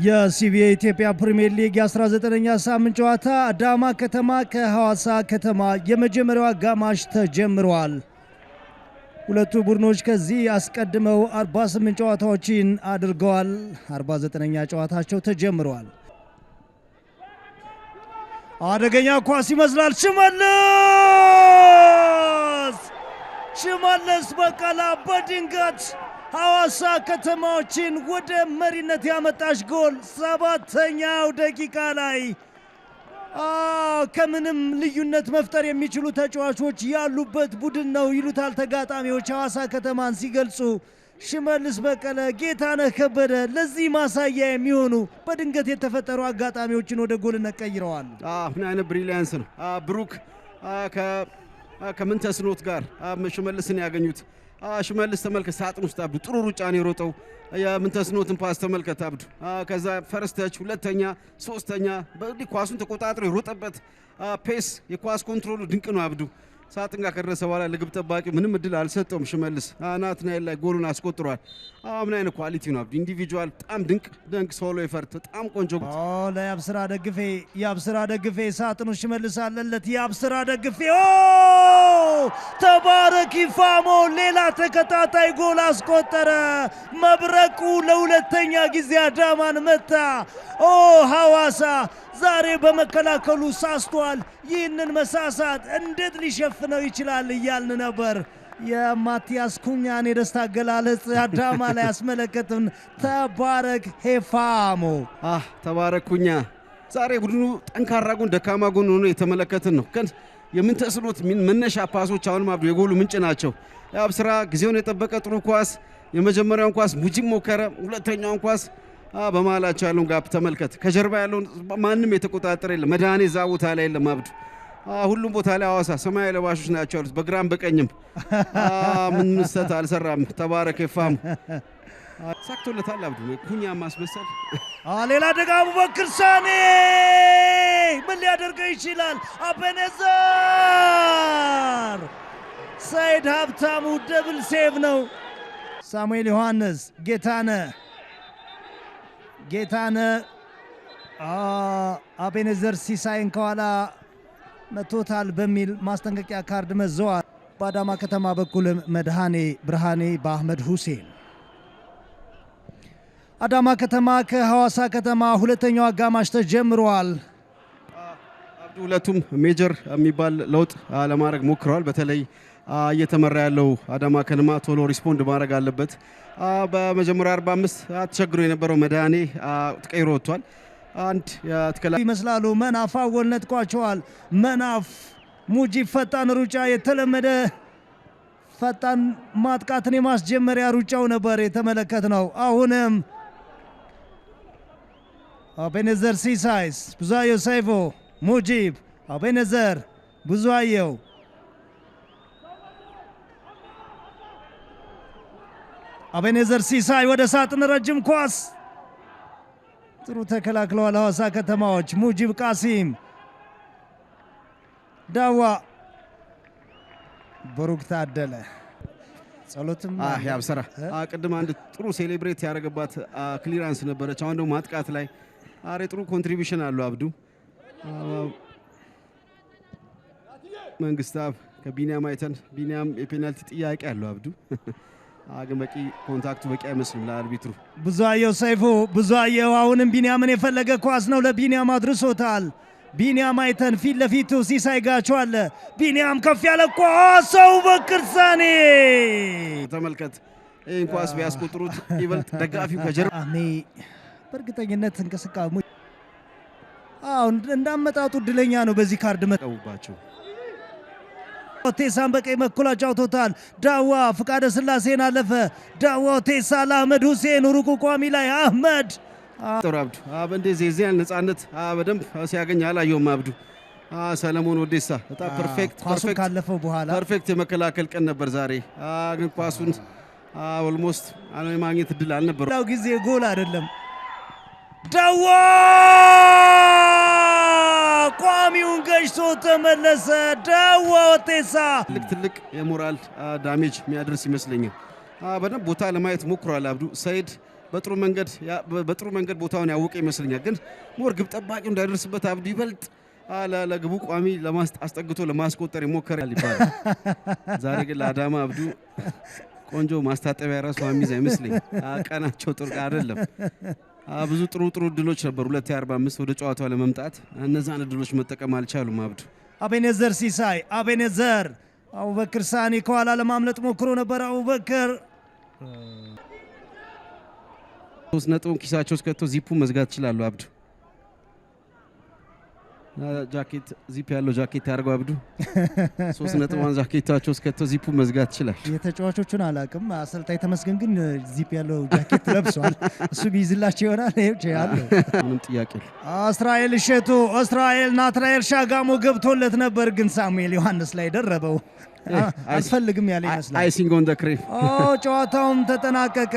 የሲቢኤ ኢትዮጵያ ፕሪሚየር ሊግ የ19ኛ ሳምንት ጨዋታ አዳማ ከተማ ከሐዋሳ ከተማ የመጀመሪያው አጋማሽ ተጀምሯል። ሁለቱ ቡድኖች ከዚህ አስቀድመው 48 ጨዋታዎችን አድርገዋል። 49ኛ ጨዋታቸው ተጀምሯል። አደገኛ ኳስ ይመስላል። ሽመልስ በቀለ በድንገት ሐዋሳ ከተማዎችን ወደ መሪነት ያመጣች ጎል 7ኛው ደቂቃ ላይ ከምንም ልዩነት መፍጠር የሚችሉ ተጫዋቾች ያሉበት ቡድን ነው ይሉታል ተጋጣሚዎች ሐዋሳ ከተማን ሲገልጹ። ሽመልስ በቀለ፣ ጌታነህ ከበደ ለዚህ ማሳያ የሚሆኑ በድንገት የተፈጠሩ አጋጣሚዎችን ወደ ጎልነት ቀይረዋል። ምን አይነት ብሪሊያንስ ነው! ብሩክ ከምንተስኖት ጋር ሽመልስን ያገኙት። ሽመልስ ተመልከት፣ ሳጥን ውስጥ አብዱ ጥሩ ሩጫ ነው የሮጠው። የምንተስኖትን ፓስ ተመልከት አብዱ። ከዛ ፈርስት ተች፣ ሁለተኛ፣ ሶስተኛ በዚህ ኳሱን ተቆጣጥሮ የሮጠበት ፔስ፣ የኳስ ኮንትሮሉ ድንቅ ነው አብዱ። ሳጥን ጋር ከደረሰ በኋላ ለግብ ጠባቂው ምንም እድል አልሰጠውም። ሽመልስ ናትናኤል ላይ ጎሉን አስቆጥሯል። ምን አይነት ኳሊቲ ነው አብዱ! ኢንዲቪጁዋል በጣም ድንቅ ሶሎ ኤፈርት በጣም ቆንጆ። ለያብስራ ደግፌ ሳጥኑ ሽመልስ አለለት። ያብስራ ደግፌ ተባረክ ይፋሞ ሌላ ተከታታይ ጎል አስቆጠረ። መብረቁ ለሁለተኛ ጊዜ አዳማን መታ። ሐዋሳ ዛሬ በመከላከሉ ሳስቷል። ይህንን መሳሳት እንዴት ሊሸፍነው ይችላል እያልን ነበር። የማቲያስ ኩኛን የደስታ አገላለጽ አዳማ ላይ ያስመለከትን ተባረክ ሄፋሞ ተባረክ ኩኛ ዛሬ ቡድኑ ጠንካራ ጎን ደካማ ጎን ሆኖ የተመለከትን ነው። ግን የምንተስኖት መነሻ ፓሶች አሁንም አብዱ የጎሉ ምንጭ ናቸው። ያብስራ ጊዜውን የጠበቀ ጥሩ ኳስ፣ የመጀመሪያውን ኳስ ሙጂብ ሞከረ፣ ሁለተኛውን ኳስ በመሃላቸው ያለውን ጋፕ ተመልከት። ከጀርባ ያለውን ማንም የተቆጣጠረ የለም። መድኃኔ እዛ ቦታ ላይ የለም አብዱ። ሁሉም ቦታ ላይ ሐዋሳ ሰማያዊ ለባሾች ናቸው ያሉት በግራም በቀኝም። ምን ምስተት አልሰራም። ተባረክ ይፋም ሳክቶለታል አብዱ። ኩኛ ማስመሰል ሌላ ደጋ አቡበክር ሳኔ ምን ሊያደርገው ይችላል? አቤኔዘር ሰይድ ሀብታሙ ደብል ሴቭ ነው። ሳሙኤል ዮሐንስ ጌታነህ አቤኔዘር ሲሳይን ከኋላ መቶታል በሚል ማስጠንቀቂያ ካርድ መዘዋል። በአዳማ ከተማ በኩል መድኃኔ ብርሃኔ በአህመድ ሁሴን። አዳማ ከተማ ከሐዋሳ ከተማ ሁለተኛው አጋማሽ ተጀምሯል። ሁለቱም ሜጀር የሚባል ለውጥ ለማድረግ ሞክረዋል። በተለይ እየተመራ ያለው አዳማ ከነማ ቶሎ ሪስፖንድ ማድረግ አለበት። በመጀመሪያ 45 ተቸግሮ የነበረው መድኃኔ ተቀይሮ ወጥቷል። አንድ ይመስላሉ። መናፍ አወልነት ቋቸዋል። መናፍ ሙጂብ ፈጣን ሩጫ የተለመደ ፈጣን ማጥቃትን የማስጀመሪያ ሩጫው ነበር የተመለከትነው። አሁንም አቤኔዘር ሲሳይስ፣ ብዙአየሁ ሰይፎ፣ ሙጂብ፣ አቤኔዘር፣ ብዙአየሁ አቤኔዘር ሲሳይ ወደ ሳጥን ረጅም ኳስ ጥሩ ተከላክለዋል ሐዋሳ ከተማዎች። ሙጂብ ቃሲም፣ ዳዋ፣ ብሩክ ታደለ፣ ጸሎትም ያብሰራ ቅድም አንድ ጥሩ ሴሌብሬት ያደረገባት ክሊራንስ ነበረች። አሁን ደግሞ ማጥቃት ላይ ጥሩ ኮንትሪቢሽን አለው አብዱ። መንግስታብ ከቢኒያም አይተን ቢኒያም የፔናልቲ ጥያቄ አለው አብዱ። ግን በቂ ኮንታክቱ በቂ አይመስልም ለአርቢትሩ። ብዙአየሁ ሰይፉ፣ ብዙአየሁ አሁንም ቢኒያምን የፈለገ ኳስ ነው ለቢኒያም አድርሶታል። ቢኒያም አይተን ፊት ለፊቱ ሲሳይ ጋቸው አለ። ቢኒያም ከፍ ያለ ኳስ አቡበክር ሳኔ ተመልከት። ይህን ኳስ ቢያስቆጥሩት ይበልጥ ደጋፊው ከጀርባ በእርግጠኝነት እንቅስቃሴ እንዳመጣጡ እድለኛ ነው። በዚህ ካርድ መጣውባቸው ቴሳን በቀኝ በኩል አጫውቶታል። ዳዋ ፍቃደ ስላሴን አለፈ። ዳዋ ቴሳ ለአህመድ ሁሴን ሩቁ ቋሚ ላይ አህመድ አብዱ እንደዚህ የዚያን ነፃነት በደንብ ሲያገኝ አላየውም አብዱ። ሰለሞን ወዴሳ በጣም ፐርፌክት ካለፈው በኋላ ፐርፌክት የመከላከል ቀን ነበር ዛሬ። ግን ኳሱን ኦልሞስት ማግኘት እድል አልነበረው። ጊዜ ጎል አይደለም። ዳዋ አመቻችቶ ተመለሰ። ዳዋ ወቴሳ ትልቅ የሞራል ዳሜጅ የሚያደርስ ይመስለኛል። በደንብ ቦታ ለማየት ሞክሯል አብዱ ሰይድ በጥሩ መንገድ ቦታውን ያወቀ ይመስለኛል። ግን ሞር ግብ ጠባቂው እንዳይደርስበት አብዱ ይበልጥ ለግቡ ቋሚ አስጠግቶ ለማስቆጠር ይሞክራል ይባላል። ዛሬ ግን ለአዳማ አብዱ ቆንጆ ማስታጠቢያ ራሱ አሚዛ ይመስለኝ። ቀናቸው ጥሩ አይደለም። ብዙ ጥሩ እድሎች ነበሩ 2:45 ወደ ጨዋታው ለመምጣት እነዛን እድሎች መጠቀም አልቻሉም አብዱ። አቤኔዘር ሲሳይ አቤኔዘር አቡበክር ሳኒ ከኋላ ለማምለጥ ሞክሮ ነበር። አቡበክር 3 ነጥብ ኪሳቸው እስከቶ ዚፑ መዝጋት ይችላሉ አብዱ። ጃኬት ዚፕ ያለው ጃኬት ያርገው አብዱ 3 ነጥቧን ጃኬታቸው እስከቶ ዚፑ መዝጋት ይችላል። የተጫዋቾቹን አላቅም። አሰልጣኝ ተመስገን ግን ዚፕ ያለው ጃኬት ለብሷል። እሱ ቢይዝላቸው ይሆናል። ያለው ምንም ጥያቄ እስራኤል እሸቱ ናትናኤል ሻጋሞ ገብቶለት ነበር፣ ግን ሳሙኤል ዮሐንስ ላይ ደረበው። አልፈልግም ያለ ይመስላል። አይሲንግ ኦን ዘ ክሬም። ጨዋታውም ተጠናቀቀ።